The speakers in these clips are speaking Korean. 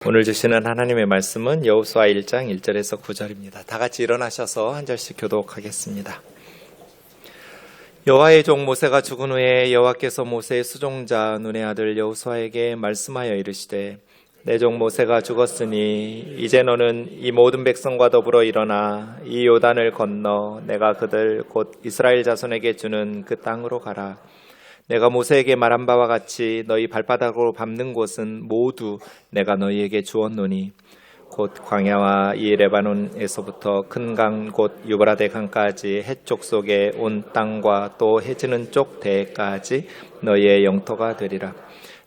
오늘 주시는 하나님의 말씀은 여호수아 1장 1절에서 9절입니다. 다 같이 일어나셔서 한 절씩 교독하겠습니다. 여호와의 종 모세가 죽은 후에 여호와께서 모세의 수종자 눈의 아들 여호수아에게 말씀하여 이르시되 내 종 모세가 죽었으니 이제 너는 이 모든 백성과 더불어 일어나 이 요단을 건너 내가 그들 곧 이스라엘 자손에게 주는 그 땅으로 가라. 내가 모세에게 말한 바와 같이 너희 발바닥으로 밟는 곳은 모두 내가 너희에게 주었노니 곧 광야와 이 레바논에서부터 큰 강 곧 유브라데 강까지 해쪽 속에 온 땅과 또 해지는 쪽 대까지 너희의 영토가 되리라.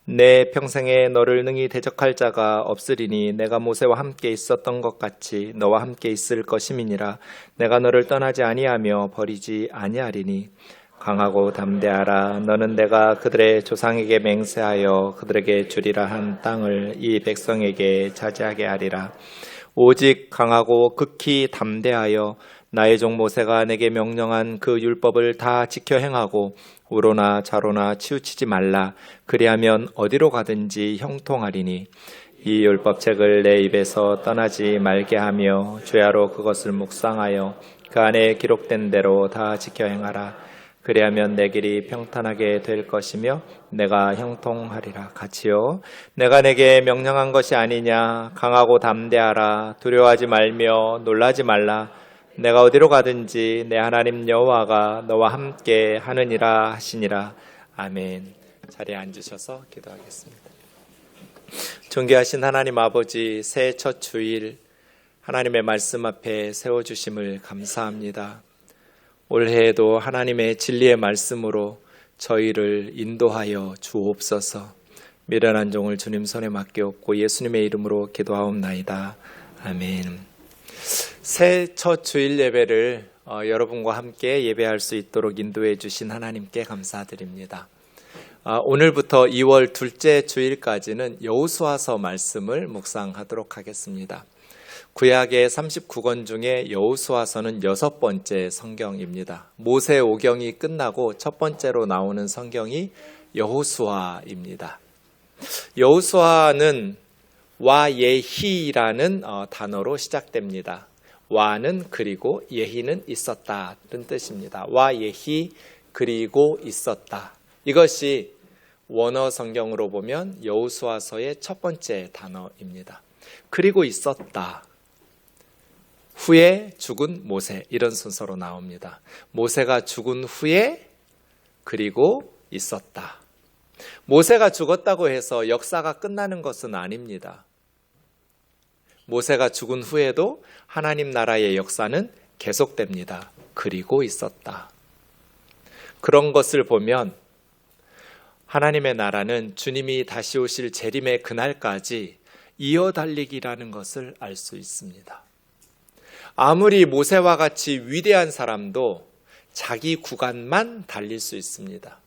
내 평생에 너를 능히 대적할 자가 없으리니 내가 모세와 함께 있었던 것 같이 너와 함께 있을 것임이니라. 내가 너를 떠나지 아니하며 버리지 아니하리니 강하고 담대하라. 너는 내가 그들의 조상에게 맹세하여 그들에게 주리라 한 땅을 이 백성에게 차지하게 하리라. 오직 강하고 극히 담대하여 나의 종 모세가 내게 명령한 그 율법을 다 지켜 행하고 우로나 좌로나 치우치지 말라. 그리하면 어디로 가든지 형통하리니 이 율법책을 내 입에서 떠나지 말게 하며 주야로 그것을 묵상하여 그 안에 기록된 대로 다 지켜 행하라. 그리하면 내 길이 평탄하게 될 것이며 내가 형통하리라. 같이요. 내가 내게 명령한 것이 아니냐. 강하고 담대하라. 두려워하지 말며 놀라지 말라. 내가 어디로 가든지 내 하나님 여호와가 너와 함께 하느니라 하시니라. 아멘. 자리에 앉으셔서 기도하겠습니다. 존귀하신 하나님 아버지, 새해 첫 주일 하나님의 말씀 앞에 세워주심을 감사합니다. 올해에도 하나님의 진리의 말씀으로 저희를 인도하여 주옵소서. 미련한 종을 주님 손에 맡기옵고 예수님의 이름으로 기도하옵나이다. 아멘. 새해 첫 주일 예배를 여러분과 함께 예배할 수 있도록 인도해 주신 하나님께 감사드립니다. 오늘부터 2월 둘째 주일까지는 여호수아서 말씀을 묵상하도록 하겠습니다. 구약의 39권 중에 여호수아서는 6번째 성경입니다. 모세오경이 끝나고 첫 번째로 나오는 성경이 여호수아입니다. 여호수아는 와예히라는 단어로 시작됩니다. 와는 그리고 예히는 있었다는 뜻입니다. 와예히 그리고 있었다. 이것이 원어 성경으로 보면 여호수아서의 첫 번째 단어입니다. 그리고 있었다. 후에 죽은 모세, 이런 순서로 나옵니다. 모세가 죽은 후에 그리고 있었다. 모세가 죽었다고 해서 역사가 끝나는 것은 아닙니다. 모세가 죽은 후에도 하나님 나라의 역사는 계속됩니다. 그리고 있었다. 그런 것을 보면 하나님의 나라는 주님이 다시 오실 재림의 그날까지 이어달리기라는 것을 알 수 있습니다. 아무리 모세와 같이 위대한 사람도 자기 구간만 달릴 수 있습니다.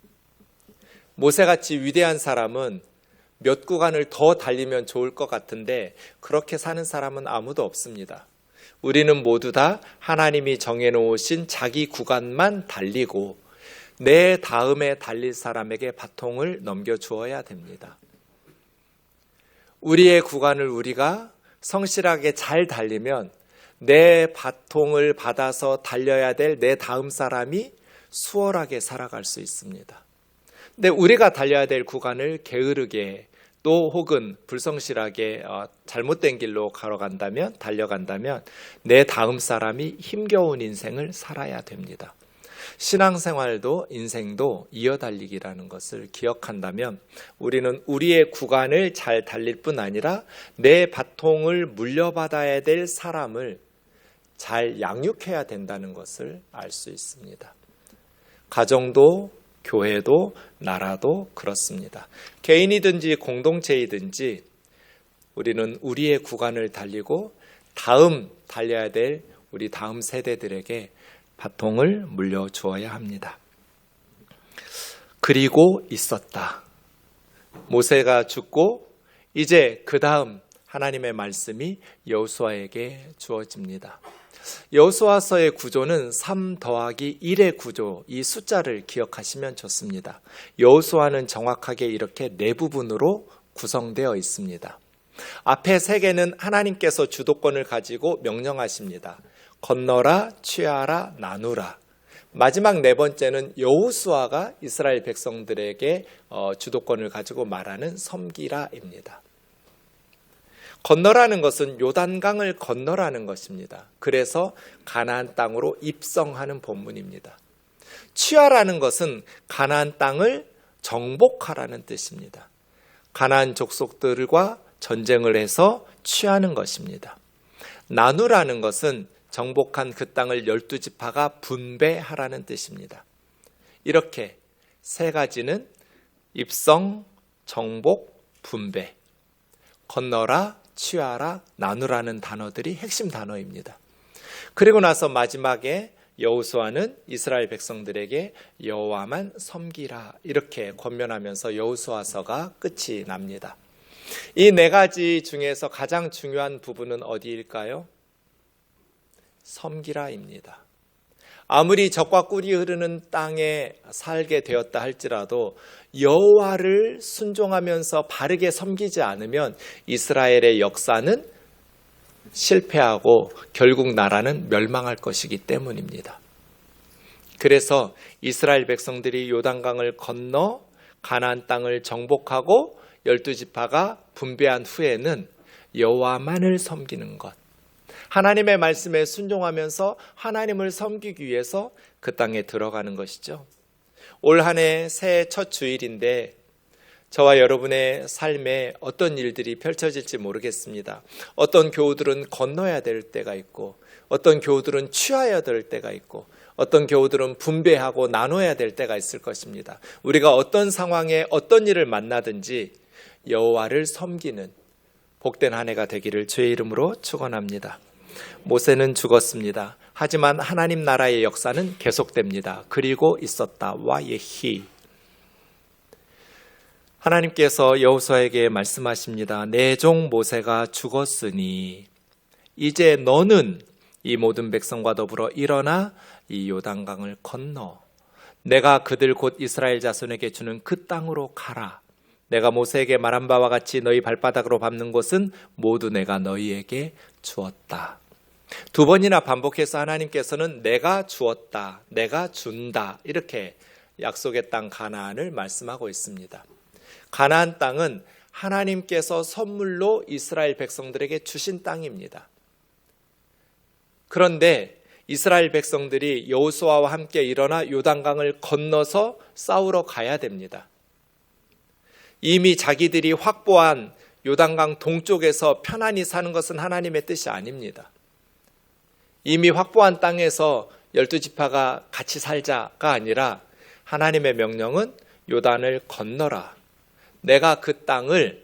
모세같이 위대한 사람은 몇 구간을 더 달리면 좋을 것 같은데 그렇게 사는 사람은 아무도 없습니다. 우리는 모두 다 하나님이 정해놓으신 자기 구간만 달리고 내 다음에 달릴 사람에게 바통을 넘겨주어야 됩니다. 우리의 구간을 우리가 성실하게 잘 달리면 내 바통을 받아서 달려야 될 내 다음 사람이 수월하게 살아갈 수 있습니다. 근데 우리가 달려야 될 구간을 게으르게 또 혹은 불성실하게 잘못된 길로 달려간다면 내 다음 사람이 힘겨운 인생을 살아야 됩니다. 신앙생활도 인생도 이어달리기라는 것을 기억한다면 우리는 우리의 구간을 잘 달릴 뿐 아니라 내 바통을 물려받아야 될 사람을 잘 양육해야 된다는 것을 알 수 있습니다. 가정도 교회도 나라도 그렇습니다. 개인이든지 공동체이든지 우리는 우리의 구간을 달리고 다음 달려야 될 우리 다음 세대들에게 바통을 물려주어야 합니다. 그리고 있었다. 모세가 죽고 이제 그 다음 하나님의 말씀이 여호수아에게 주어집니다. 여호수아서의 구조는 3 더하기 1의 구조, 이 숫자를 기억하시면 좋습니다. 여호수아는 정확하게 이렇게 4부분으로 구성되어 있습니다. 앞에 세 개는 하나님께서 주도권을 가지고 명령하십니다. 건너라, 취하라, 나누라. 마지막 네 번째는 여호수아가 이스라엘 백성들에게 주도권을 가지고 말하는 섬기라입니다. 건너라는 것은 요단강을 건너라는 것입니다. 그래서 가나안 땅으로 입성하는 본문입니다. 취하라는 것은 가나안 땅을 정복하라는 뜻입니다. 가나안 족속들과 전쟁을 해서 취하는 것입니다. 나누라는 것은 정복한 그 땅을 12지파가 분배하라는 뜻입니다. 이렇게 세 가지는 입성, 정복, 분배, 건너라, 취하라, 나누라는 단어들이 핵심 단어입니다. 그리고 나서 마지막에 여호수아는 이스라엘 백성들에게 여호와만 섬기라 이렇게 권면하면서 여호수아서가 끝이 납니다. 이 네 가지 중에서 가장 중요한 부분은 어디일까요? 섬기라입니다. 아무리 적과 꿀이 흐르는 땅에 살게 되었다 할지라도 여호와를 순종하면서 바르게 섬기지 않으면 이스라엘의 역사는 실패하고 결국 나라는 멸망할 것이기 때문입니다. 그래서 이스라엘 백성들이 요단강을 건너 가나안 땅을 정복하고 12지파가 분배한 후에는 여호와만을 섬기는 것, 하나님의 말씀에 순종하면서 하나님을 섬기기 위해서 그 땅에 들어가는 것이죠. 올 한 해 새해 첫 주일인데 저와 여러분의 삶에 어떤 일들이 펼쳐질지 모르겠습니다. 어떤 교우들은 건너야 될 때가 있고, 어떤 교우들은 취하여야 될 때가 있고, 어떤 교우들은 분배하고 나눠야 될 때가 있을 것입니다. 우리가 어떤 상황에 어떤 일을 만나든지 여호와를 섬기는 복된 한 해가 되기를 주의 이름으로 축원합니다. 모세는 죽었습니다. 하지만 하나님 나라의 역사는 계속됩니다. 그리고 있었다. 와예히. 하나님께서 여호수아에게 말씀하십니다. 내 종 모세가 죽었으니 이제 너는 이 모든 백성과 더불어 일어나 이 요단강을 건너 내가 그들 곧 이스라엘 자손에게 주는 그 땅으로 가라. 내가 모세에게 말한 바와 같이 너희 발바닥으로 밟는 곳은 모두 내가 너희에게 주었다. 두 번이나 반복해서 하나님께서는 내가 주었다, 내가 준다 이렇게 약속의 땅 가나안을 말씀하고 있습니다. 가나안 땅은 하나님께서 선물로 이스라엘 백성들에게 주신 땅입니다. 그런데 이스라엘 백성들이 여호수아와 함께 일어나 요단강을 건너서 싸우러 가야 됩니다. 이미 자기들이 확보한 요단강 동쪽에서 편안히 사는 것은 하나님의 뜻이 아닙니다. 이미 확보한 땅에서 12지파가 같이 살자가 아니라 하나님의 명령은 요단을 건너라. 내가 그 땅을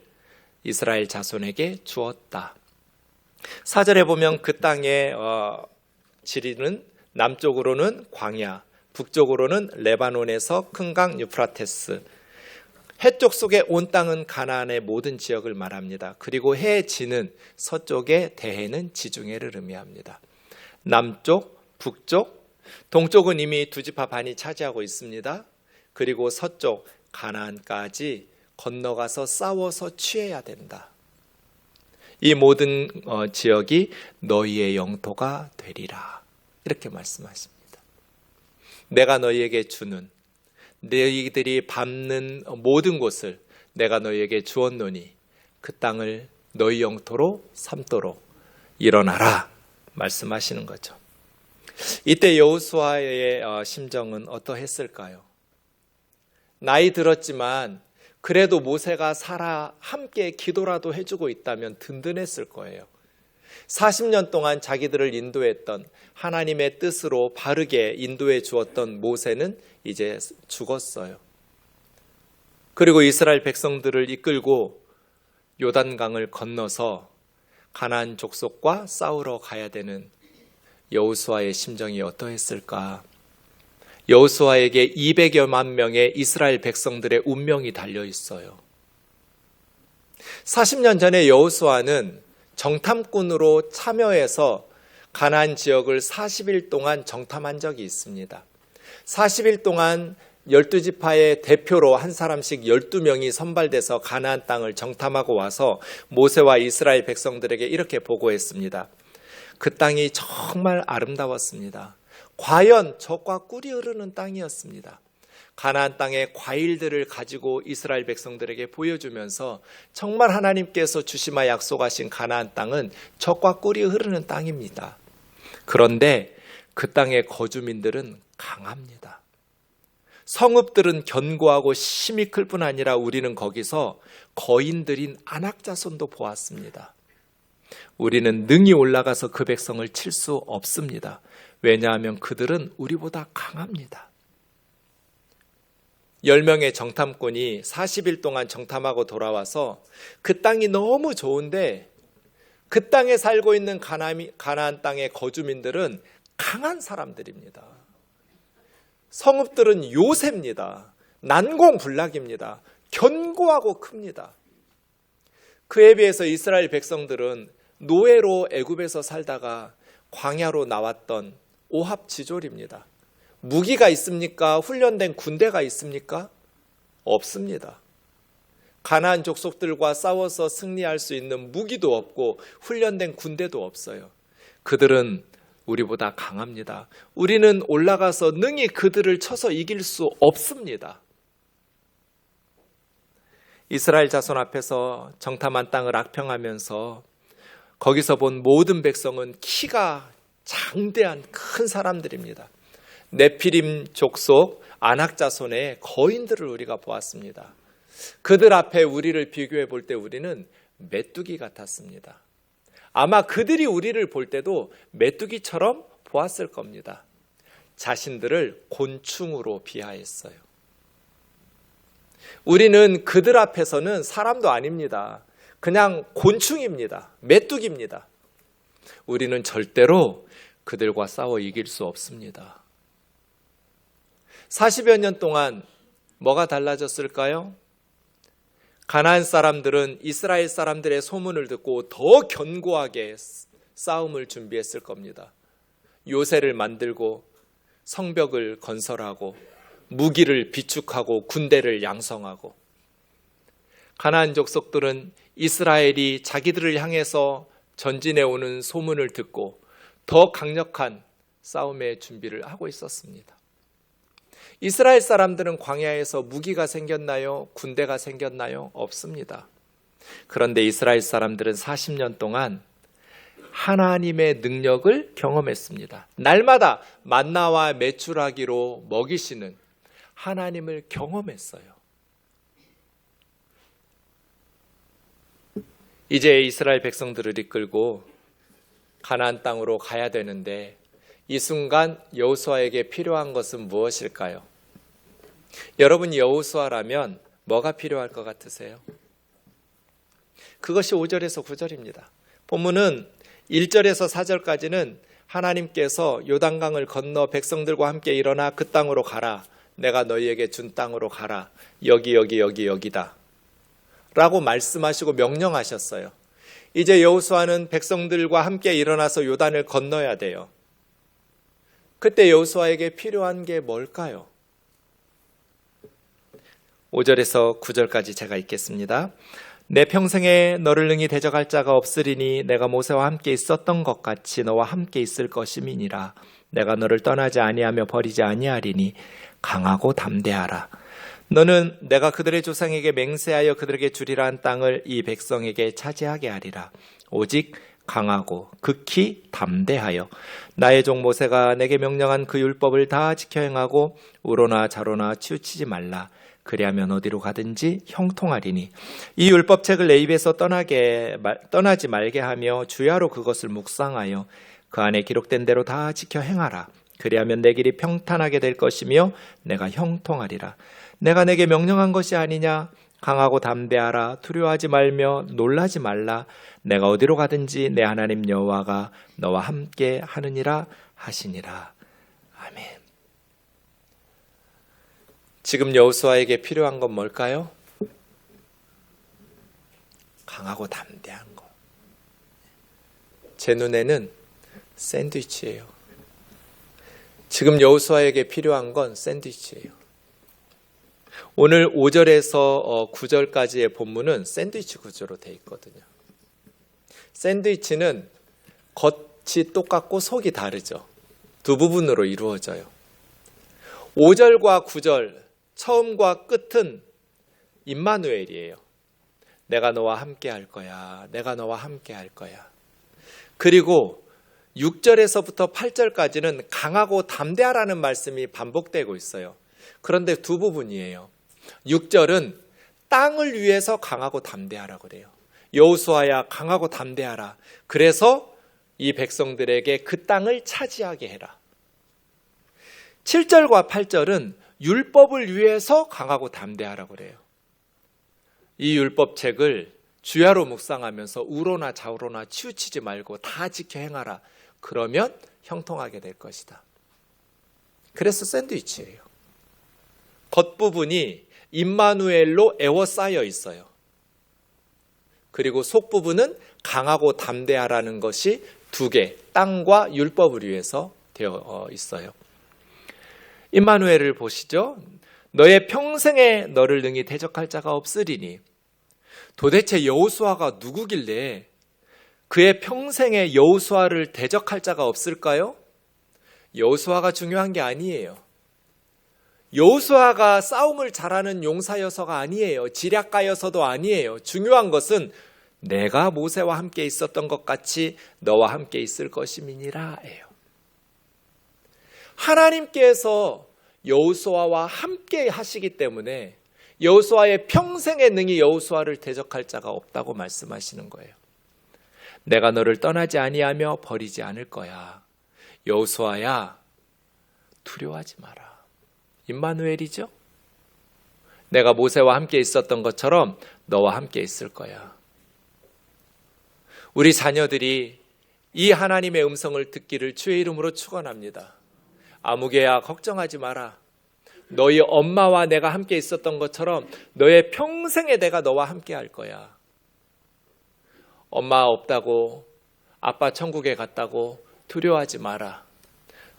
이스라엘 자손에게 주었다. 4절에 보면 그 땅의 지리는 남쪽으로는 광야, 북쪽으로는 레바논에서 큰 강 유프라테스, 해쪽 속에 온 땅은 가나안의 모든 지역을 말합니다. 그리고 해의 지는 서쪽에 대해는 지중해를 의미합니다. 남쪽, 북쪽, 동쪽은 이미 두 지파 반이 차지하고 있습니다. 그리고 서쪽 가나안까지 건너가서 싸워서 취해야 된다. 이 모든 지역이 너희의 영토가 되리라. 이렇게 말씀하십니다. 내가 너희에게 주는 너희들이 밟는 모든 곳을 내가 너희에게 주었노니 그 땅을 너희 영토로 삼도록 일어나라 말씀하시는 거죠. 이때 여호수아의 심정은 어떠했을까요? 나이 들었지만 그래도 모세가 살아 함께 기도라도 해주고 있다면 든든했을 거예요. 40년 동안 자기들을 인도했던 하나님의 뜻으로 바르게 인도해 주었던 모세는 이제 죽었어요. 그리고 이스라엘 백성들을 이끌고 요단강을 건너서 가나안 족속과 싸우러 가야 되는 여호수아의 심정이 어떠했을까? 여호수아에게 200여만 명의 이스라엘 백성들의 운명이 달려 있어요. 40년 전에 여호수아는 정탐꾼으로 참여해서 가나안 지역을 40일 동안 정탐한 적이 있습니다. 40일 동안 12지파의 대표로 한 사람씩 12명이 선발돼서 가나안 땅을 정탐하고 와서 모세와 이스라엘 백성들에게 이렇게 보고했습니다. 그 땅이 정말 아름다웠습니다. 과연 젖과 꿀이 흐르는 땅이었습니다. 가나안 땅의 과일들을 가지고 이스라엘 백성들에게 보여주면서 정말 하나님께서 주시마 약속하신 가나안 땅은 젖과 꿀이 흐르는 땅입니다. 그런데 그 땅의 거주민들은 강합니다. 성읍들은 견고하고 심이 클 뿐 아니라 우리는 거기서 거인들인 안악자손도 보았습니다. 우리는 능히 올라가서 그 백성을 칠 수 없습니다. 왜냐하면 그들은 우리보다 강합니다. 10명의 정탐꾼이 40일 동안 정탐하고 돌아와서 그 땅이 너무 좋은데 그 땅에 살고 있는 가나안 땅의 거주민들은 강한 사람들입니다. 성읍들은 요새입니다. 난공불락입니다. 견고하고 큽니다. 그에 비해서 이스라엘 백성들은 노예로 애굽에서 살다가 광야로 나왔던 오합지졸입니다. 무기가 있습니까? 훈련된 군대가 있습니까? 없습니다. 가나안 족속들과 싸워서 승리할 수 있는 무기도 없고 훈련된 군대도 없어요. 그들은 우리보다 강합니다. 우리는 올라가서 능히 그들을 쳐서 이길 수 없습니다. 이스라엘 자손 앞에서 정탐한 땅을 악평하면서 거기서 본 모든 백성은 키가 장대한 큰 사람들입니다. 네피림 족속 안악 자손의 거인들을 우리가 보았습니다. 그들 앞에 우리를 비교해 볼 때 우리는 메뚜기 같았습니다. 아마 그들이 우리를 볼 때도 메뚜기처럼 보았을 겁니다. 자신들을 곤충으로 비하했어요. 우리는 그들 앞에서는 사람도 아닙니다. 그냥 곤충입니다. 메뚜기입니다. 우리는 절대로 그들과 싸워 이길 수 없습니다. 40여 년 동안 뭐가 달라졌을까요? 가나안 사람들은 이스라엘 사람들의 소문을 듣고 더 견고하게 싸움을 준비했을 겁니다. 요새를 만들고 성벽을 건설하고 무기를 비축하고 군대를 양성하고, 가나안 족속들은 이스라엘이 자기들을 향해서 전진해 오는 소문을 듣고 더 강력한 싸움의 준비를 하고 있었습니다. 이스라엘 사람들은 광야에서 무기가 생겼나요? 군대가 생겼나요? 없습니다. 그런데 이스라엘 사람들은 40년 동안 하나님의 능력을 경험했습니다. 날마다 만나와 메추라기로 먹이시는 하나님을 경험했어요. 이제 이스라엘 백성들을 이끌고 가나안 땅으로 가야 되는데 이 순간 여호수아에게 필요한 것은 무엇일까요? 여러분, 여호수아라면 뭐가 필요할 것 같으세요? 그것이 5절에서 9절입니다. 본문은 1절에서 4절까지는 하나님께서 요단강을 건너 백성들과 함께 일어나 그 땅으로 가라. 내가 너희에게 준 땅으로 가라. 여기다. 라고 말씀하시고 명령하셨어요. 이제 여호수아는 백성들과 함께 일어나서 요단을 건너야 돼요. 그때 여호수아에게 필요한 게 뭘까요? 5절에서 9절까지 제가 읽겠습니다. 내 평생에 너를 능히 대적할 자가 없으리니 내가 모세와 함께 있었던 것 같이 너와 함께 있을 것임이니라. 내가 너를 떠나지 아니하며 버리지 아니하리니 강하고 담대하라. 너는 내가 그들의 조상에게 맹세하여 그들에게 주리라 한 땅을 이 백성에게 차지하게 하리라. 오직 강하고 극히 담대하여 나의 종 모세가 내게 명령한 그 율법을 다 지켜 행하고 우로나 좌로나 치우치지 말라. 그리하면 어디로 가든지 형통하리니 이 율법책을 내 입에서 떠나지 말게 하며 주야로 그것을 묵상하여 그 안에 기록된 대로 다 지켜 행하라. 그리하면 내 길이 평탄하게 될 것이며 내가 형통하리라. 내가 내게 명령한 것이 아니냐? 강하고 담대하라. 두려워하지 말며 놀라지 말라. 내가 어디로 가든지 내 하나님 여호와가 너와 함께 하느니라 하시니라. 아멘. 지금 여호수아에게 필요한 건 뭘까요? 강하고 담대한 거. 제 눈에는 샌드위치예요. 지금 여호수아에게 필요한 건 샌드위치예요. 오늘 5절에서 9절까지의 본문은 샌드위치 구조로 되어 있거든요. 샌드위치는 겉이 똑같고 속이 다르죠. 두 부분으로 이루어져요. 5절과 9절 처음과 끝은 임마누엘이에요. 내가 너와 함께 할 거야. 내가 너와 함께 할 거야. 그리고 6절에서부터 8절까지는 강하고 담대하라는 말씀이 반복되고 있어요. 그런데 두 부분이에요. 6절은 땅을 위해서 강하고 담대하라고 그래요. 여호수아야 강하고 담대하라. 그래서 이 백성들에게 그 땅을 차지하게 해라. 7절과 8절은 율법을 위해서 강하고 담대하라고 그래요. 이 율법책을 주야로 묵상하면서 우로나 좌우로나 치우치지 말고 다 지켜 행하라. 그러면 형통하게 될 것이다. 그래서 샌드위치예요. 겉부분이 임마누엘로 에워싸여 있어요. 그리고 속부분은 강하고 담대하라는 것이 두 개, 땅과 율법을 위해서 되어 있어요. 임마누엘을 보시죠. 너의 평생에 너를 능히 대적할 자가 없으리니. 도대체 여호수아가 누구길래 그의 평생에 여호수아를 대적할 자가 없을까요? 여호수아가 중요한 게 아니에요. 여호수아가 싸움을 잘하는 용사여서가 아니에요. 지략가여서도 아니에요. 중요한 것은 내가 모세와 함께 있었던 것 같이 너와 함께 있을 것임이니라예요. 하나님께서 여호수아와 함께 하시기 때문에 여호수아의 평생에 능히 여호수아를 대적할 자가 없다고 말씀하시는 거예요. 내가 너를 떠나지 아니하며 버리지 않을 거야. 여호수아야, 두려워하지 마라. 임마누엘이죠? 내가 모세와 함께 있었던 것처럼 너와 함께 있을 거야. 우리 자녀들이 이 하나님의 음성을 듣기를 주의 이름으로 축원합니다. 아무개야 걱정하지 마라. 너희 엄마와 내가 함께 있었던 것처럼 너의 평생에 내가 너와 함께 할 거야. 엄마 없다고, 아빠 천국에 갔다고 두려워하지 마라.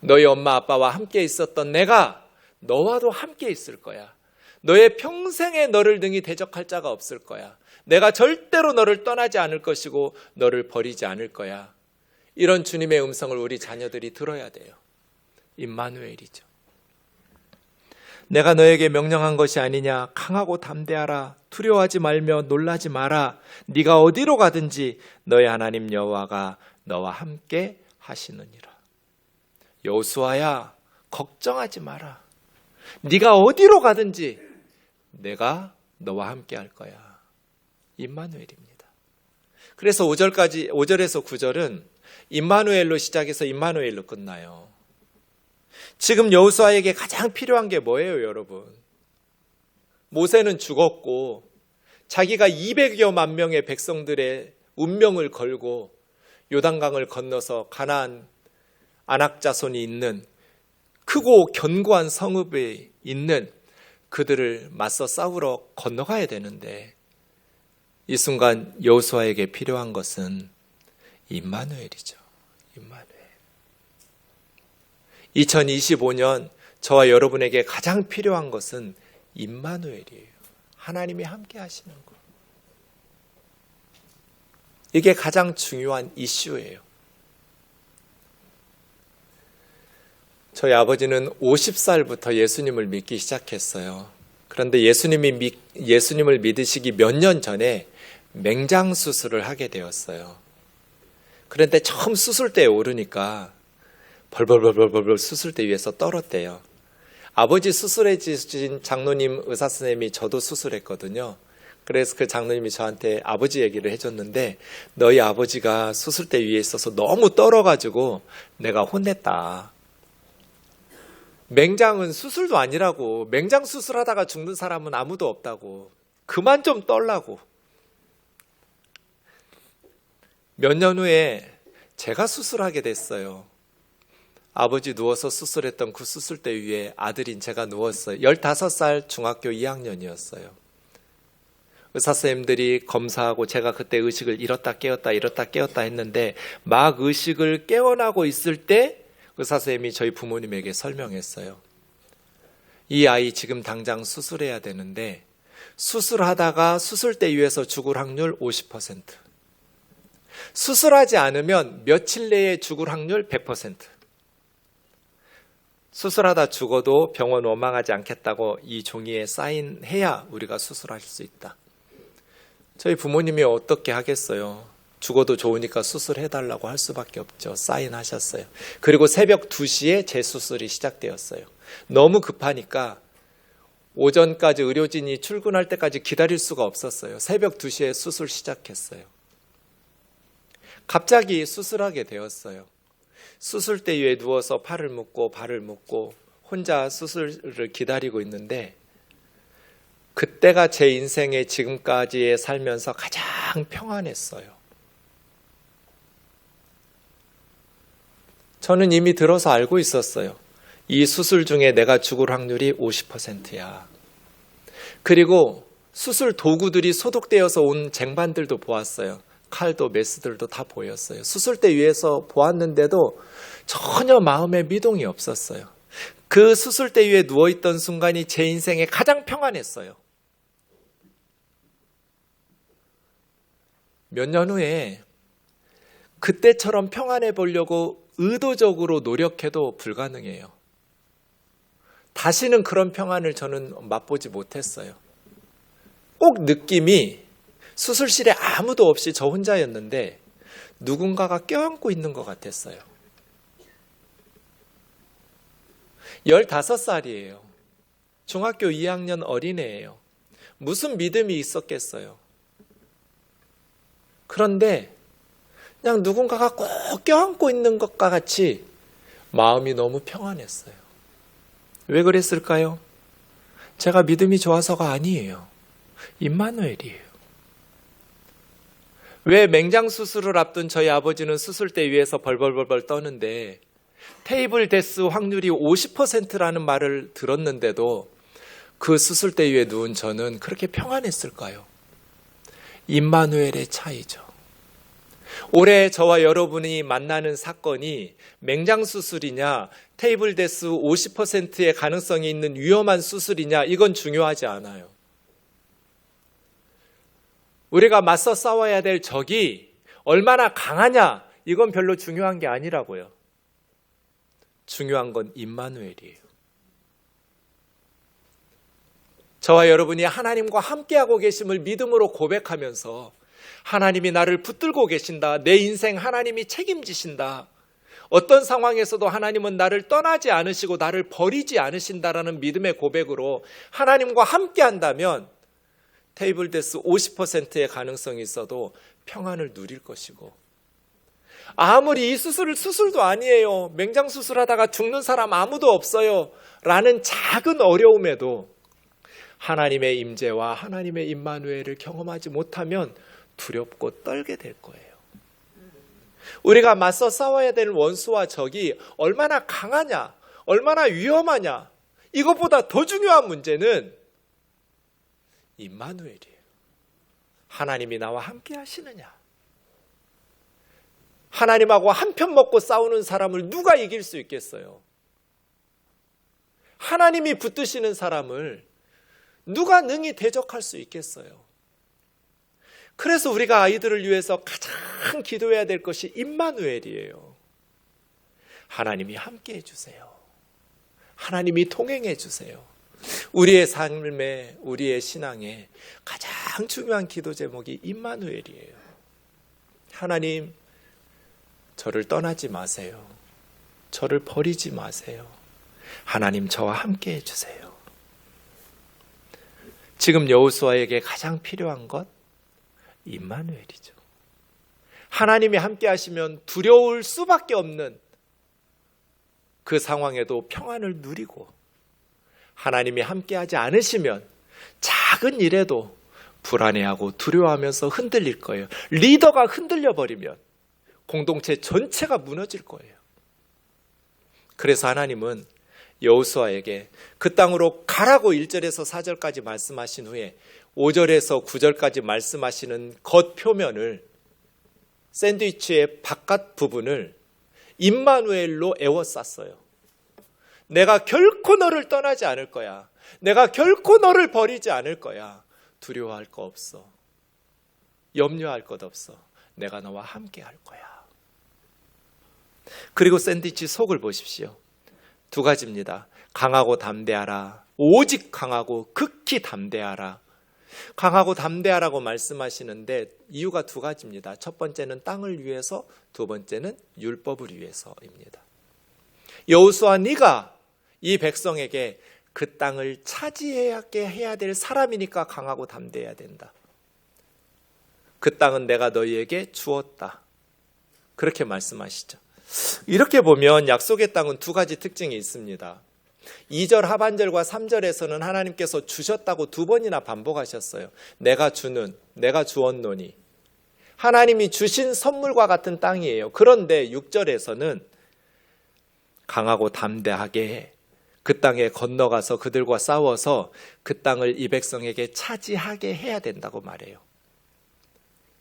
너희 엄마 아빠와 함께 있었던 내가 너와도 함께 있을 거야. 너의 평생에 너를 능히 대적할 자가 없을 거야. 내가 절대로 너를 떠나지 않을 것이고 너를 버리지 않을 거야. 이런 주님의 음성을 우리 자녀들이 들어야 돼요. 임마누엘이죠. 내가 너에게 명령한 것이 아니냐. 강하고 담대하라. 두려워하지 말며 놀라지 마라. 네가 어디로 가든지 너의 하나님 여호와가 너와 함께 하시느니라. 여호수아야, 걱정하지 마라. 네가 어디로 가든지 내가 너와 함께 할 거야. 임마누엘입니다. 그래서 5절에서 9절은 임마누엘로 시작해서 임마누엘로 끝나요. 지금 여호수아에게 가장 필요한 게 뭐예요, 여러분? 모세는 죽었고 자기가 200여만 명의 백성들의 운명을 걸고 요단강을 건너서 가나안 아낙 자손이 있는 크고 견고한 성읍에 있는 그들을 맞서 싸우러 건너가야 되는데 이 순간 여호수아에게 필요한 것은 임마누엘이죠. 임마누엘. 2025년 저와 여러분에게 가장 필요한 것은 임마누엘이에요. 하나님이 함께 하시는 것. 이게 가장 중요한 이슈예요. 저희 아버지는 50살부터 예수님을 믿기 시작했어요. 그런데 예수님을 믿으시기 몇 년 전에 맹장 수술을 하게 되었어요. 그런데 처음 수술대에 오르니까 벌벌 수술대 위에서 떨었대요. 아버지 수술해 주신 장로님 의사 선생님이 저도 수술했거든요. 그래서 그 장로님이 저한테 아버지 얘기를 해줬는데 너희 아버지가 수술대 위에 있어서 너무 떨어가지고 내가 혼냈다. 맹장은 수술도 아니라고. 맹장 수술하다가 죽는 사람은 아무도 없다고. 그만 좀 떨라고. 몇 년 후에 제가 수술하게 됐어요. 아버지 누워서 수술했던 그 수술대 위에 아들인 제가 누웠어요. 15살 중학교 2학년이었어요. 의사 선생님들이 검사하고 제가 그때 의식을 잃었다 깨웠다 했는데 막 의식을 깨어나고 있을 때 의사 선생님이 저희 부모님에게 설명했어요. 이 아이 지금 당장 수술해야 되는데 수술하다가 수술대 위에서 죽을 확률 50%. 수술하지 않으면 며칠 내에 죽을 확률 100%. 수술하다 죽어도 병원 원망하지 않겠다고 이 종이에 사인해야 우리가 수술할 수 있다. 저희 부모님이 어떻게 하겠어요? 죽어도 좋으니까 수술해달라고 할 수밖에 없죠. 사인하셨어요. 그리고 새벽 2시에 재수술이 시작되었어요. 너무 급하니까 오전까지 의료진이 출근할 때까지 기다릴 수가 없었어요. 새벽 2시에 수술 시작했어요. 갑자기 수술하게 되었어요. 수술대 위에 누워서 팔을 묶고 발을 묶고 혼자 수술을 기다리고 있는데 그때가 제 인생의 지금까지에 살면서 가장 평안했어요. 저는 이미 들어서 알고 있었어요. 이 수술 중에 내가 죽을 확률이 50%야. 그리고 수술 도구들이 소독되어서 온 쟁반들도 보았어요. 칼도 메스들도 다 보였어요. 수술대 위에서 보았는데도 전혀 마음에 미동이 없었어요. 그 수술대 위에 누워있던 순간이 제 인생에 가장 평안했어요. 몇 년 후에 그때처럼 평안해 보려고 의도적으로 노력해도 불가능해요. 다시는 그런 평안을 저는 맛보지 못했어요. 꼭 느낌이 수술실에 아무도 없이 저 혼자였는데 누군가가 껴안고 있는 것 같았어요. 15살이에요. 중학교 2학년 어린애예요. 무슨 믿음이 있었겠어요. 그런데 그냥 누군가가 꼭 껴안고 있는 것과 같이 마음이 너무 평안했어요. 왜 그랬을까요? 제가 믿음이 좋아서가 아니에요. 임마누엘이에요. 왜 맹장 수술을 앞둔 저희 아버지는 수술대 위에서 벌벌벌 떠는데 테이블 데스 확률이 50%라는 말을 들었는데도 그 수술대 위에 누운 저는 그렇게 평안했을까요? 임마누엘의 차이죠. 올해 저와 여러분이 만나는 사건이 맹장 수술이냐 테이블 데스 50%의 가능성이 있는 위험한 수술이냐 이건 중요하지 않아요. 우리가 맞서 싸워야 될 적이 얼마나 강하냐 이건 별로 중요한 게 아니라고요. 중요한 건 임마누엘이에요. 저와 여러분이 하나님과 함께하고 계심을 믿음으로 고백하면서 하나님이 나를 붙들고 계신다. 내 인생 하나님이 책임지신다. 어떤 상황에서도 하나님은 나를 떠나지 않으시고 나를 버리지 않으신다라는 믿음의 고백으로 하나님과 함께한다면 테이블 데스 50%의 가능성이 있어도 평안을 누릴 것이고 아무리 이 수술도 아니에요. 맹장 수술하다가 죽는 사람 아무도 없어요. 라는 작은 어려움에도 하나님의 임재와 하나님의 임마누엘을 경험하지 못하면 두렵고 떨게 될 거예요. 우리가 맞서 싸워야 되는 원수와 적이 얼마나 강하냐, 얼마나 위험하냐 이것보다 더 중요한 문제는 임마누엘이에요. 하나님이 나와 함께 하시느냐. 하나님하고 한편 먹고 싸우는 사람을 누가 이길 수 있겠어요? 하나님이 붙드시는 사람을 누가 능히 대적할 수 있겠어요? 그래서 우리가 아이들을 위해서 가장 기도해야 될 것이 임마누엘이에요. 하나님이 함께 해주세요. 하나님이 동행해 주세요. 우리의 삶에, 우리의 신앙에 가장 중요한 기도 제목이 임마누엘이에요. 하나님, 저를 떠나지 마세요. 저를 버리지 마세요. 하나님, 저와 함께 해주세요. 지금 여호수아에게 가장 필요한 것 임마누엘이죠. 하나님이 함께 하시면 두려울 수밖에 없는 그 상황에도 평안을 누리고, 하나님이 함께하지 않으시면 작은 일에도 불안해하고 두려워하면서 흔들릴 거예요. 리더가 흔들려 버리면 공동체 전체가 무너질 거예요. 그래서 하나님은 여호수아에게 그 땅으로 가라고 1절에서 4절까지 말씀하신 후에 5절에서 9절까지 말씀하시는 겉표면을, 샌드위치의 바깥 부분을 임마누엘로 에워쌌어요. 내가 결코 너를 떠나지 않을 거야. 내가 결코 너를 버리지 않을 거야. 두려워할 거 없어. 염려할 것 없어. 내가 너와 함께 할 거야. 그리고 샌드위치 속을 보십시오. 두 가지입니다. 강하고 담대하라. 오직 강하고 극히 담대하라. 강하고 담대하라고 말씀하시는데 이유가 두 가지입니다. 첫 번째는 땅을 위해서, 두 번째는 율법을 위해서입니다. 여호수아, 네가 이 백성에게 그 땅을 차지하게 해야 될 사람이니까 강하고 담대해야 된다. 그 땅은 내가 너희에게 주었다. 그렇게 말씀하시죠. 이렇게 보면 약속의 땅은 두 가지 특징이 있습니다. 2절 하반절과 3절에서는 하나님께서 주셨다고 두 번이나 반복하셨어요. 내가 주었노니. 하나님이 주신 선물과 같은 땅이에요. 그런데 6절에서는 강하고 담대하게 그 땅에 건너가서 그들과 싸워서 그 땅을 이 백성에게 차지하게 해야 된다고 말해요.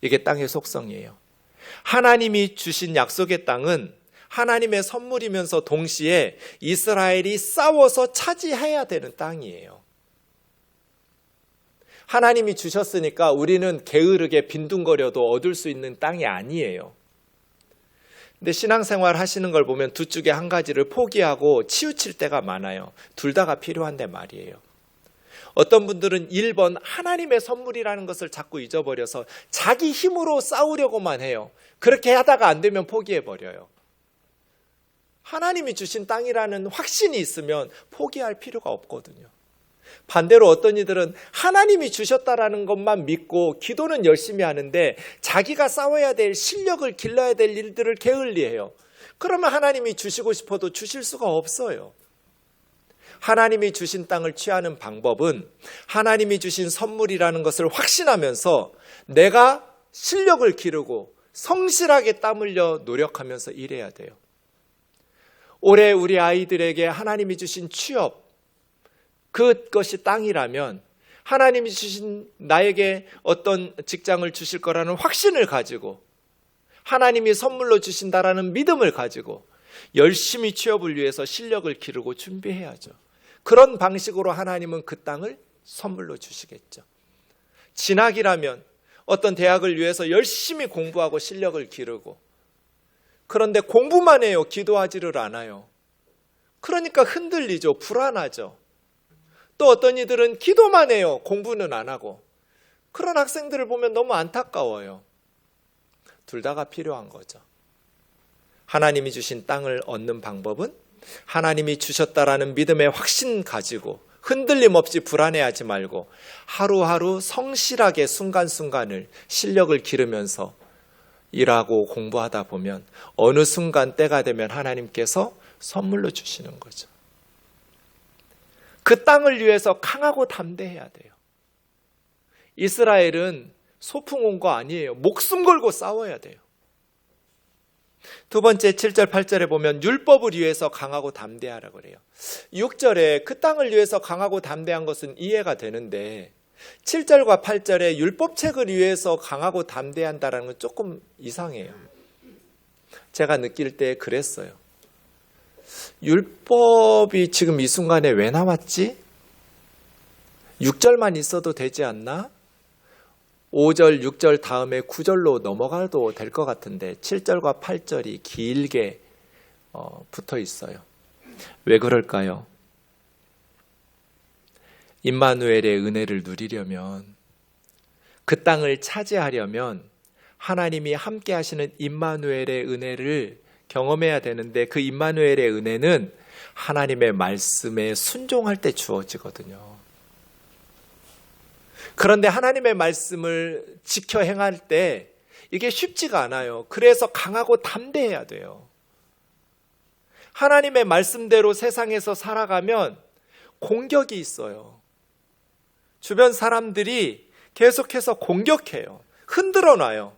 이게 땅의 속성이에요. 하나님이 주신 약속의 땅은 하나님의 선물이면서 동시에 이스라엘이 싸워서 차지해야 되는 땅이에요. 하나님이 주셨으니까 우리는 게으르게 빈둥거려도 얻을 수 있는 땅이 아니에요. 근데 신앙생활 하시는 걸 보면 두 쪽에 한 가지를 포기하고 치우칠 때가 많아요. 둘 다가 필요한데 말이에요. 어떤 분들은 1번 하나님의 선물이라는 것을 자꾸 잊어버려서 자기 힘으로 싸우려고만 해요. 그렇게 하다가 안 되면 포기해버려요. 하나님이 주신 땅이라는 확신이 있으면 포기할 필요가 없거든요. 반대로 어떤 이들은 하나님이 주셨다라는 것만 믿고 기도는 열심히 하는데 자기가 싸워야 될 실력을 길러야 될 일들을 게을리해요. 그러면 하나님이 주시고 싶어도 주실 수가 없어요. 하나님이 주신 땅을 취하는 방법은 하나님이 주신 선물이라는 것을 확신하면서 내가 실력을 기르고 성실하게 땀 흘려 노력하면서 일해야 돼요. 올해 우리 아이들에게 하나님이 주신 취업, 그것이 땅이라면 하나님이 주신 나에게 어떤 직장을 주실 거라는 확신을 가지고 하나님이 선물로 주신다라는 믿음을 가지고 열심히 취업을 위해서 실력을 기르고 준비해야죠. 그런 방식으로 하나님은 그 땅을 선물로 주시겠죠. 진학이라면 어떤 대학을 위해서 열심히 공부하고 실력을 기르고 그런데 공부만 해요. 기도하지를 않아요. 그러니까 흔들리죠. 불안하죠. 또 어떤 이들은 기도만 해요. 공부는 안 하고. 그런 학생들을 보면 너무 안타까워요. 둘 다가 필요한 거죠. 하나님이 주신 땅을 얻는 방법은 하나님이 주셨다라는 믿음의 확신 가지고 흔들림 없이 불안해하지 말고 하루하루 성실하게 순간순간을 실력을 기르면서 일하고 공부하다 보면 어느 순간 때가 되면 하나님께서 선물로 주시는 거죠. 그 땅을 위해서 강하고 담대해야 돼요. 이스라엘은 소풍 온 거 아니에요. 목숨 걸고 싸워야 돼요. 두 번째 7절 8절에 보면 율법을 위해서 강하고 담대하라고 그래요. 6절에 그 땅을 위해서 강하고 담대한 것은 이해가 되는데 7절과 8절에 율법책을 위해서 강하고 담대한다는 건 조금 이상해요. 제가 느낄 때 그랬어요. 율법이 지금 이 순간에 왜 나왔지? 6절만 있어도 되지 않나? 5절, 6절 다음에 9절로 넘어가도 될 것 같은데 7절과 8절이 길게 붙어 있어요. 왜 그럴까요? 임마누엘의 은혜를 누리려면 그 땅을 차지하려면 하나님이 함께 하시는 임마누엘의 은혜를 경험해야 되는데 그 임마누엘의 은혜는 하나님의 말씀에 순종할 때 주어지거든요. 그런데 하나님의 말씀을 지켜 행할 때 이게 쉽지가 않아요. 그래서 강하고 담대해야 돼요. 하나님의 말씀대로 세상에서 살아가면 공격이 있어요. 주변 사람들이 계속해서 공격해요. 흔들어 놔요.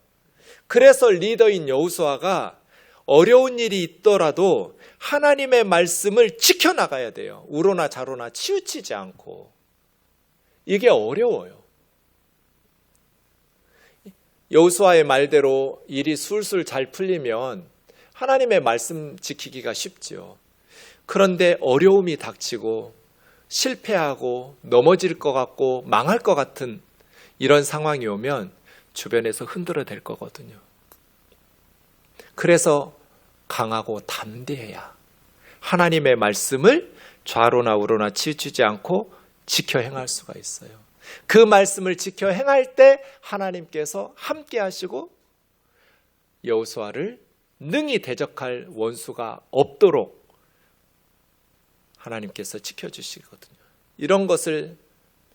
그래서 리더인 여호수아가 어려운 일이 있더라도 하나님의 말씀을 지켜나가야 돼요. 우로나 좌로나 치우치지 않고. 이게 어려워요. 여호수아의 말대로 일이 술술 잘 풀리면 하나님의 말씀 지키기가 쉽죠. 그런데 어려움이 닥치고 실패하고 넘어질 것 같고 망할 것 같은 이런 상황이 오면 주변에서 흔들어댈 거거든요. 그래서 강하고 담대해야 하나님의 말씀을 좌로나 우로나 치우치지 않고 지켜 행할 수가 있어요. 그 말씀을 지켜 행할 때 하나님께서 함께 하시고 여호수아를 능히 대적할 원수가 없도록 하나님께서 지켜주시거든요. 이런 것을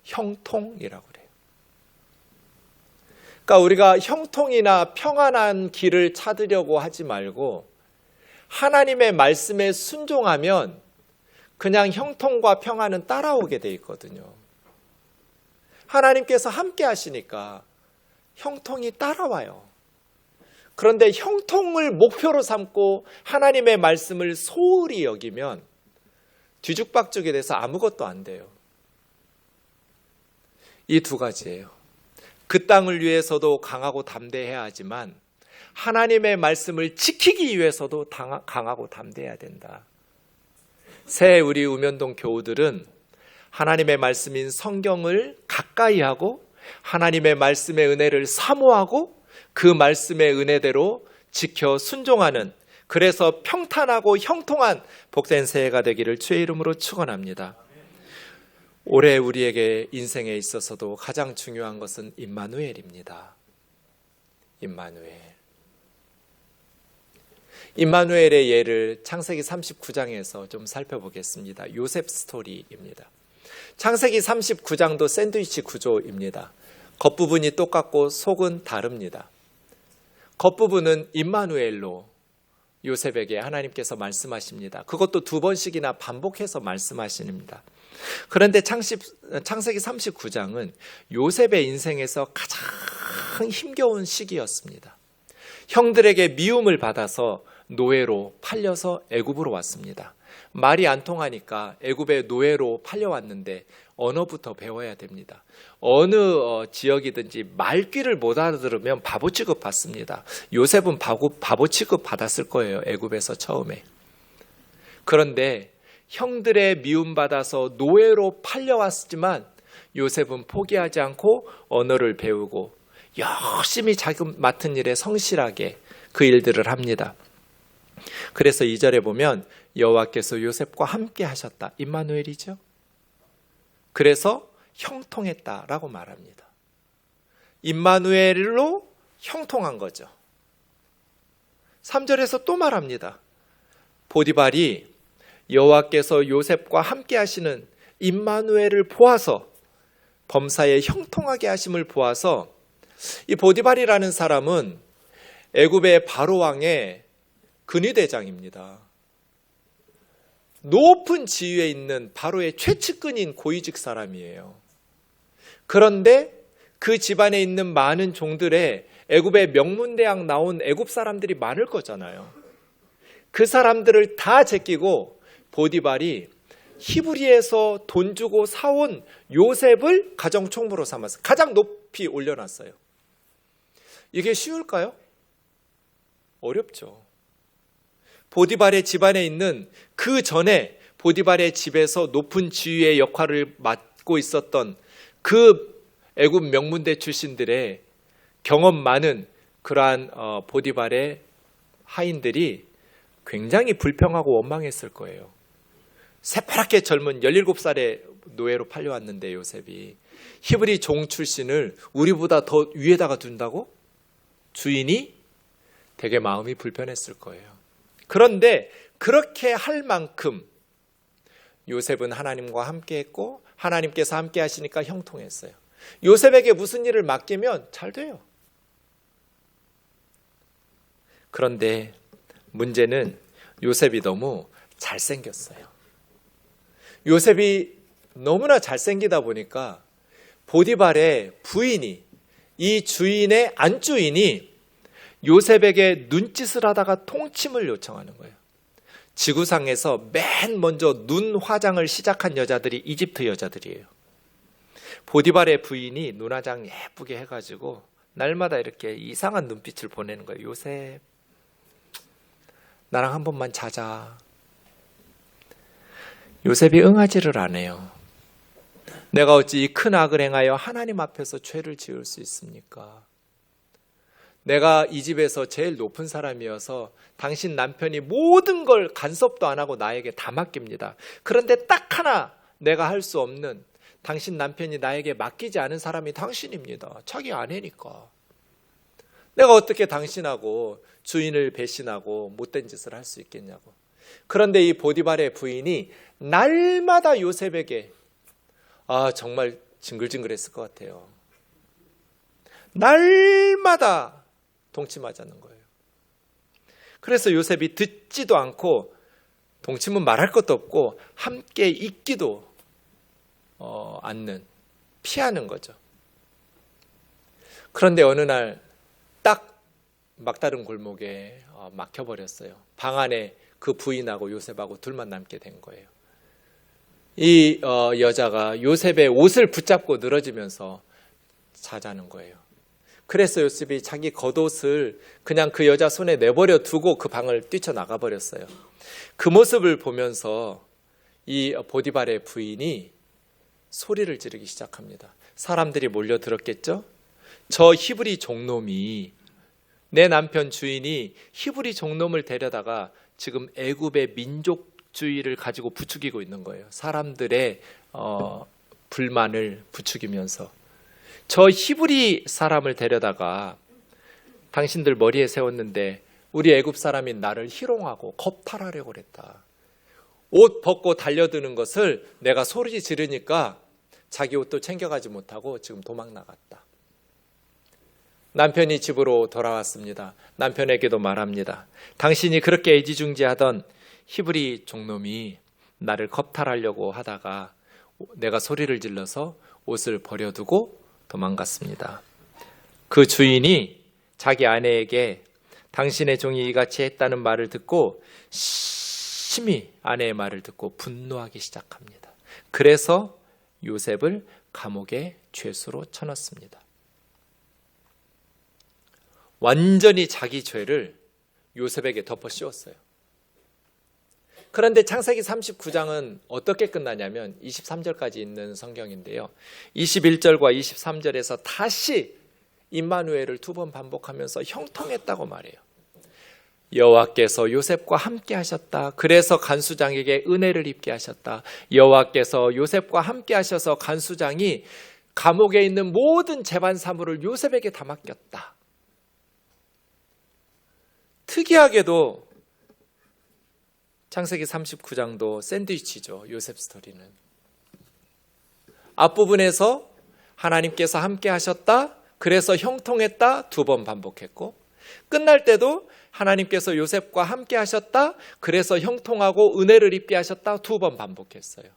형통이라고 그래요. 그러니까 우리가 형통이나 평안한 길을 찾으려고 하지 말고 하나님의 말씀에 순종하면 그냥 형통과 평안은 따라오게 돼 있거든요. 하나님께서 함께 하시니까 형통이 따라와요. 그런데 형통을 목표로 삼고 하나님의 말씀을 소홀히 여기면 뒤죽박죽이 돼서 아무것도 안 돼요. 이 두 가지예요. 그 땅을 위해서도 강하고 담대해야 하지만 하나님의 말씀을 지키기 위해서도 강하고 담대해야 된다. 새 우리 우면동 교우들은 하나님의 말씀인 성경을 가까이 하고 하나님의 말씀의 은혜를 사모하고 그 말씀의 은혜대로 지켜 순종하는, 그래서 평탄하고 형통한 복된 새해가 되기를 주의 이름으로 축원합니다. 올해 우리에게 인생에 있어서도 가장 중요한 것은 임마누엘입니다. 임마누엘의 예를 창세기 39장에서 좀 살펴보겠습니다. 요셉 스토리입니다. 창세기 39장도 샌드위치 구조입니다. 겉부분이 똑같고 속은 다릅니다. 겉부분은 임마누엘로 요셉에게 하나님께서 말씀하십니다. 그것도 2번씩이나 반복해서 말씀하십니다. 그런데 창세기 39장은 요셉의 인생에서 가장 힘겨운 시기였습니다. 형들에게 미움을 받아서 노예로 팔려서 애굽으로 왔습니다. 말이 안 통하니까 애굽의 노예로 팔려왔는데 언어부터 배워야 됩니다. 어느 지역이든지 말귀를 못 알아들으면 바보 취급 받습니다. 요셉은 바보 취급 받았을 거예요. 애굽에서 처음에. 그런데 형들의 미움받아서 노예로 팔려왔지만 요셉은 포기하지 않고 언어를 배우고 열심히 자기 맡은 일에 성실하게 그 일들을 합니다. 그래서 2절에 보면 여호와께서 요셉과 함께 하셨다. 임마누엘이죠. 그래서 형통했다라고 말합니다. 임마누엘로 형통한 거죠. 3절에서 또 말합니다. 보디발이 여호와께서 요셉과 함께 하시는 임마누엘을 보아서, 범사에 형통하게 하심을 보아서, 이 보디발이라는 사람은 애굽의 바로 왕의 근위대장입니다. 높은 지위에 있는 바로의 최측근인 고위직 사람이에요. 그런데 그 집안에 있는 많은 종들의 애굽의 명문대학 나온 애굽 사람들이 많을 거잖아요. 그 사람들을 다 제끼고 보디발이 히브리에서 돈 주고 사온 요셉을 가정총무로 삼아서 가장 높이 올려놨어요. 이게 쉬울까요? 어렵죠. 보디발의 집안에 있는 그 전에 보디발의 집에서 높은 지위의 역할을 맡고 있었던 그 애굽 명문대 출신들의 경험 많은 그러한 보디발의 하인들이 굉장히 불평하고 원망했을 거예요. 새파랗게 젊은 17살의 노예로 팔려왔는데 요셉이 히브리 종 출신을 우리보다 더 위에다가 둔다고? 주인이 되게 마음이 불편했을 거예요. 그런데 그렇게 할 만큼 요셉은 하나님과 함께 했고 하나님께서 함께 하시니까 형통했어요. 요셉에게 무슨 일을 맡기면 잘 돼요. 그런데 문제는 요셉이 너무 잘생겼어요. 요셉이 너무나 잘생기다 보니까 보디발의 부인이, 이 주인의 안주인이 요셉에게 눈짓을 하다가 통침을 요청하는 거예요. 지구상에서 맨 먼저 눈 화장을 시작한 여자들이 이집트 여자들이에요. 보디발의 부인이 눈화장 예쁘게 해가지고 날마다 이렇게 이상한 눈빛을 보내는 거예요. 요셉, 나랑 한 번만 자자. 요셉이 응하지를 않아요. 내가 어찌 이 큰 악을 행하여 하나님 앞에서 죄를 지을 수 있습니까? 내가 이 집에서 제일 높은 사람이어서 당신 남편이 모든 걸 간섭도 안 하고 나에게 다 맡깁니다. 그런데 딱 하나 내가 할 수 없는, 당신 남편이 나에게 맡기지 않은 사람이 당신입니다. 자기 아내니까. 내가 어떻게 당신하고 주인을 배신하고 못된 짓을 할 수 있겠냐고. 그런데 이 보디발의 부인이 날마다 요셉에게 정말 징글징글했을 것 같아요. 날마다 동침하자는 거예요. 그래서 요셉이 듣지도 않고, 동침은 말할 것도 없고 함께 있기도 않는, 피하는 거죠. 그런데 어느 날 딱 막다른 골목에 막혀버렸어요. 방 안에 그 부인하고 요셉하고 둘만 남게 된 거예요. 이 여자가 요셉의 옷을 붙잡고 늘어지면서 자자는 거예요. 그래서 요셉이 자기 겉옷을 그냥 그 여자 손에 내버려 두고 그 방을 뛰쳐나가 버렸어요. 그 모습을 보면서 이 보디발의 부인이 소리를 지르기 시작합니다. 사람들이 몰려들었겠죠? 저 히브리 종놈이, 내 남편 주인이 히브리 종놈을 데려다가 지금 애굽의 민족주의를 가지고 부추기고 있는 거예요. 사람들의 불만을 부추기면서, 저 히브리 사람을 데려다가 당신들 머리에 세웠는데 우리 애굽 사람인 나를 희롱하고 겁탈하려고 그랬다. 옷 벗고 달려드는 것을 내가 소리 지르니까 자기 옷도 챙겨가지 못하고 지금 도망 나갔다. 남편이 집으로 돌아왔습니다. 남편에게도 말합니다. 당신이 그렇게 애지중지하던 히브리 종놈이 나를 겁탈하려고 하다가 내가 소리를 질러서 옷을 버려두고 도망갔습니다. 그 주인이 자기 아내에게 당신의 종이 이같이 했다는 말을 듣고 심히 아내의 말을 듣고 분노하기 시작합니다. 그래서 요셉을 감옥에 죄수로 쳐넣습니다. 완전히 자기 죄를 요셉에게 덮어 씌웠어요. 그런데 창세기 39장은 어떻게 끝나냐면 23절까지 있는 성경인데요. 21절과 23절에서 다시 임마누엘을 2번 반복하면서 형통했다고 말해요. 여호와께서 요셉과 함께 하셨다. 그래서 간수장에게 은혜를 입게 하셨다. 여호와께서 요셉과 함께 하셔서 간수장이 감옥에 있는 모든 재반 사물을 요셉에게 다 맡겼다. 특이하게도 창세기 39장도 샌드위치죠. 요셉 스토리는. 앞부분에서 하나님께서 함께 하셨다. 그래서 형통했다. 2번 반복했고, 끝날 때도 하나님께서 요셉과 함께 하셨다. 그래서 형통하고 은혜를 입게 하셨다. 2번 반복했어요.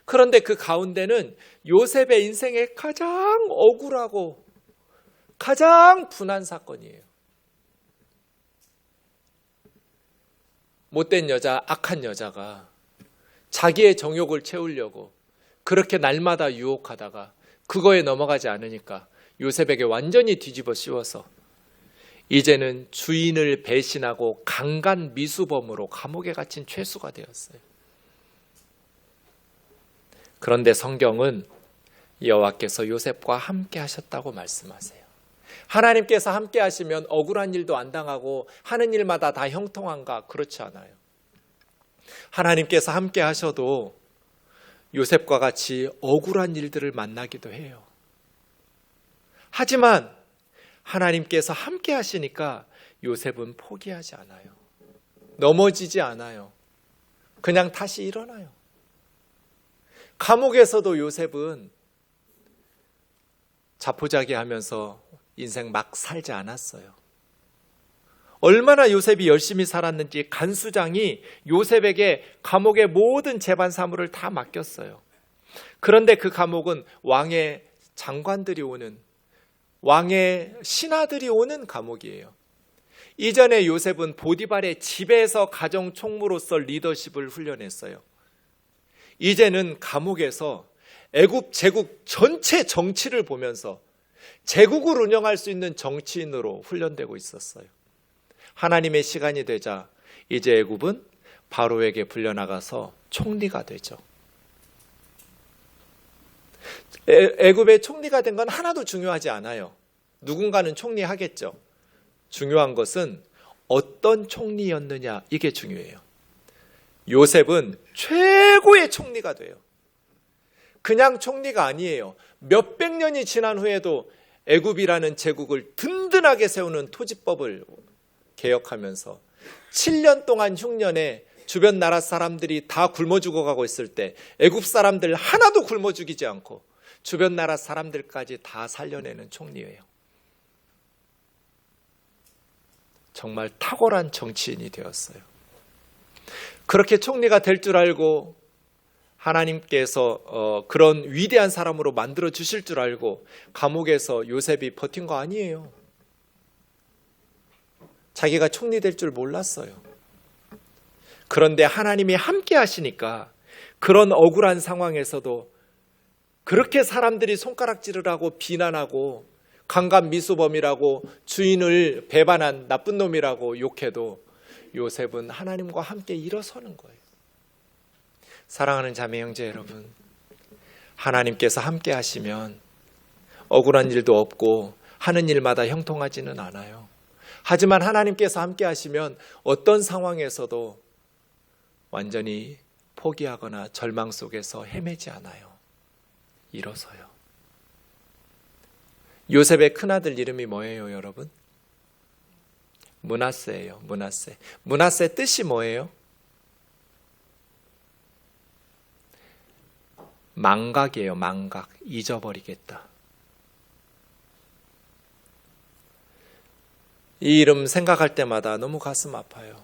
그런데 그 가운데는 요셉의 인생에 가장 억울하고 가장 분한 사건이에요. 못된 여자, 악한 여자가 자기의 정욕을 채우려고 그렇게 날마다 유혹하다가 그거에 넘어가지 않으니까 요셉에게 완전히 뒤집어 씌워서 이제는 주인을 배신하고 강간 미수범으로 감옥에 갇힌 죄수가 되었어요. 그런데 성경은 여호와께서 요셉과 함께 하셨다고 말씀하세요. 하나님께서 함께 하시면 억울한 일도 안 당하고 하는 일마다 다 형통한가? 그렇지 않아요. 하나님께서 함께 하셔도 요셉과 같이 억울한 일들을 만나기도 해요. 하지만 하나님께서 함께 하시니까 요셉은 포기하지 않아요. 넘어지지 않아요. 그냥 다시 일어나요. 감옥에서도 요셉은 자포자기하면서 인생 막 살지 않았어요. 얼마나 요셉이 열심히 살았는지 간수장이 요셉에게 감옥의 모든 재반 사물을 다 맡겼어요. 그런데 그 감옥은 왕의 장관들이 오는, 왕의 신하들이 오는 감옥이에요. 이전에 요셉은 보디발의 집에서 가정 총무로서 리더십을 훈련했어요. 이제는 감옥에서 애굽 제국 전체 정치를 보면서 제국을 운영할 수 있는 정치인으로 훈련되고 있었어요. 하나님의 시간이 되자 이제 애굽은 바로에게 불려나가서 총리가 되죠. 애굽의 총리가 된 건 하나도 중요하지 않아요. 누군가는 총리하겠죠. 중요한 것은 어떤 총리였느냐, 이게 중요해요. 요셉은 최고의 총리가 돼요. 그냥 총리가 아니에요. 몇백 년이 지난 후에도 애굽이라는 제국을 든든하게 세우는 토지법을 개혁하면서 7년 동안 흉년에 주변 나라 사람들이 다 굶어 죽어가고 있을 때 애굽 사람들 하나도 굶어 죽이지 않고 주변 나라 사람들까지 다 살려내는 총리예요. 정말 탁월한 정치인이 되었어요. 그렇게 총리가 될 줄 알고 하나님께서 그런 위대한 사람으로 만들어 주실 줄 알고 감옥에서 요셉이 버틴 거 아니에요. 자기가 총리 될 줄 몰랐어요. 그런데 하나님이 함께 하시니까 그런 억울한 상황에서도 그렇게 사람들이 손가락질을 하고 비난하고 강간미수범이라고 주인을 배반한 나쁜 놈이라고 욕해도 요셉은 하나님과 함께 일어서는 거예요. 사랑하는 자매 형제 여러분, 하나님께서 함께 하시면 억울한 일도 없고 하는 일마다 형통하지는 않아요. 하지만 하나님께서 함께 하시면 어떤 상황에서도 완전히 포기하거나 절망 속에서 헤매지 않아요. 일어서요. 요셉의 큰아들 이름이 뭐예요, 여러분? 므낫세예요. 므낫세. 므낫세 뜻이 뭐예요? 망각이에요. 망각. 잊어버리겠다. 이 이름 생각할 때마다 너무 가슴 아파요.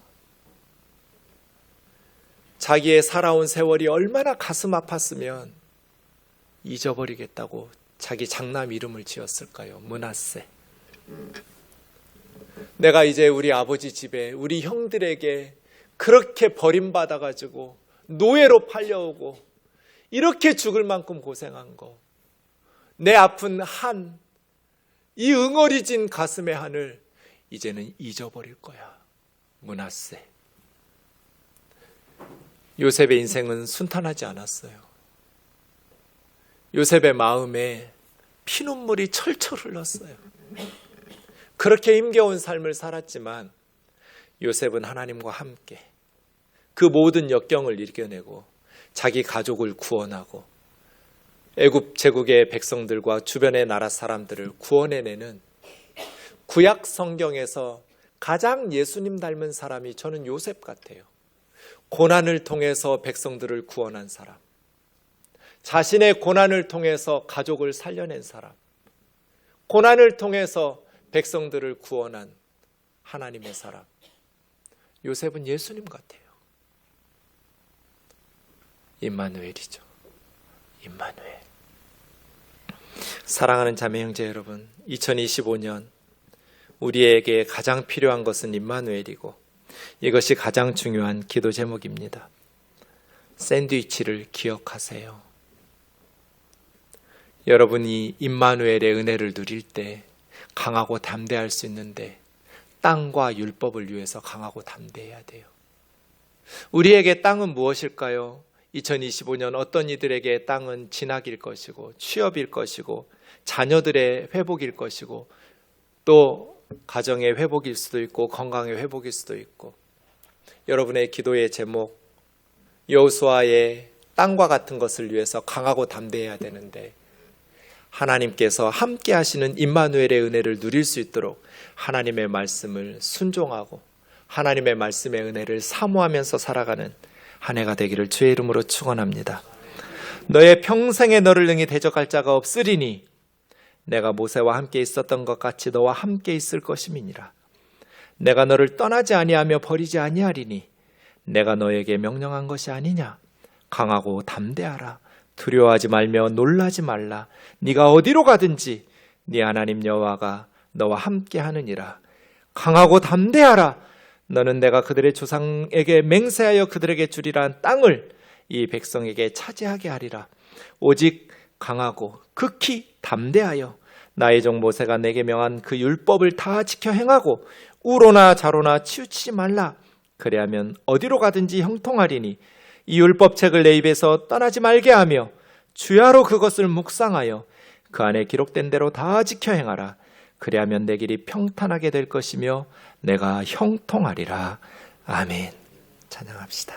자기의 살아온 세월이 얼마나 가슴 아팠으면 잊어버리겠다고 자기 장남 이름을 지었을까요? 므낫세. 내가 이제 우리 아버지 집에 우리 형들에게 그렇게 버림받아가지고 노예로 팔려오고 이렇게 죽을 만큼 고생한 거, 내 아픈 한, 이 응어리진 가슴의 한을 이제는 잊어버릴 거야. 므낫세. 요셉의 인생은 순탄하지 않았어요. 요셉의 마음에 피눈물이 철철 흘렀어요. 그렇게 힘겨운 삶을 살았지만 요셉은 하나님과 함께 그 모든 역경을 이겨내고 자기 가족을 구원하고 애굽 제국의 백성들과 주변의 나라 사람들을 구원해내는 구약 성경에서 가장 예수님 닮은 사람이 저는 요셉 같아요. 고난을 통해서 백성들을 구원한 사람, 자신의 고난을 통해서 가족을 살려낸 사람, 고난을 통해서 백성들을 구원한 하나님의 사람. 요셉은 예수님 같아요. 임마누엘이죠. 임마누엘. 사랑하는 자매 형제 여러분, 2025년 우리에게 가장 필요한 것은 임마누엘이고 이것이 가장 중요한 기도 제목입니다. 샌드위치를 기억하세요. 여러분이 임마누엘의 은혜를 누릴 때 강하고 담대할 수 있는데 땅과 율법을 위해서 강하고 담대해야 돼요. 우리에게 땅은 무엇일까요? 2025년 어떤 이들에게 땅은 진학일 것이고 취업일 것이고 자녀들의 회복일 것이고 또 가정의 회복일 수도 있고 건강의 회복일 수도 있고, 여러분의 기도의 제목 여호수아의 땅과 같은 것을 위해서 강하고 담대해야 되는데 하나님께서 함께 하시는 임마누엘의 은혜를 누릴 수 있도록 하나님의 말씀을 순종하고 하나님의 말씀의 은혜를 사모하면서 살아가는 한 해가 되기를 주의 이름으로 축원합니다. 너의 평생에 너를 능히 대적할 자가 없으리니 내가 모세와 함께 있었던 것 같이 너와 함께 있을 것임이니라. 내가 너를 떠나지 아니하며 버리지 아니하리니 내가 너에게 명령한 것이 아니냐. 강하고 담대하라. 두려워하지 말며 놀라지 말라. 네가 어디로 가든지 네 하나님 여호와가 너와 함께 하느니라. 강하고 담대하라. 너는 내가 그들의 조상에게 맹세하여 그들에게 주리라 한 땅을 이 백성에게 차지하게 하리라. 오직 강하고 극히 담대하여 나의 종 모세가 내게 명한 그 율법을 다 지켜 행하고 우로나 좌로나 치우치지 말라. 그리하면 어디로 가든지 형통하리니 이 율법책을 내 입에서 떠나지 말게 하며 주야로 그것을 묵상하여 그 안에 기록된 대로 다 지켜 행하라. 그리하면 내 길이 평탄하게 될 것이며 내가 형통하리라. 아멘. 찬양합시다.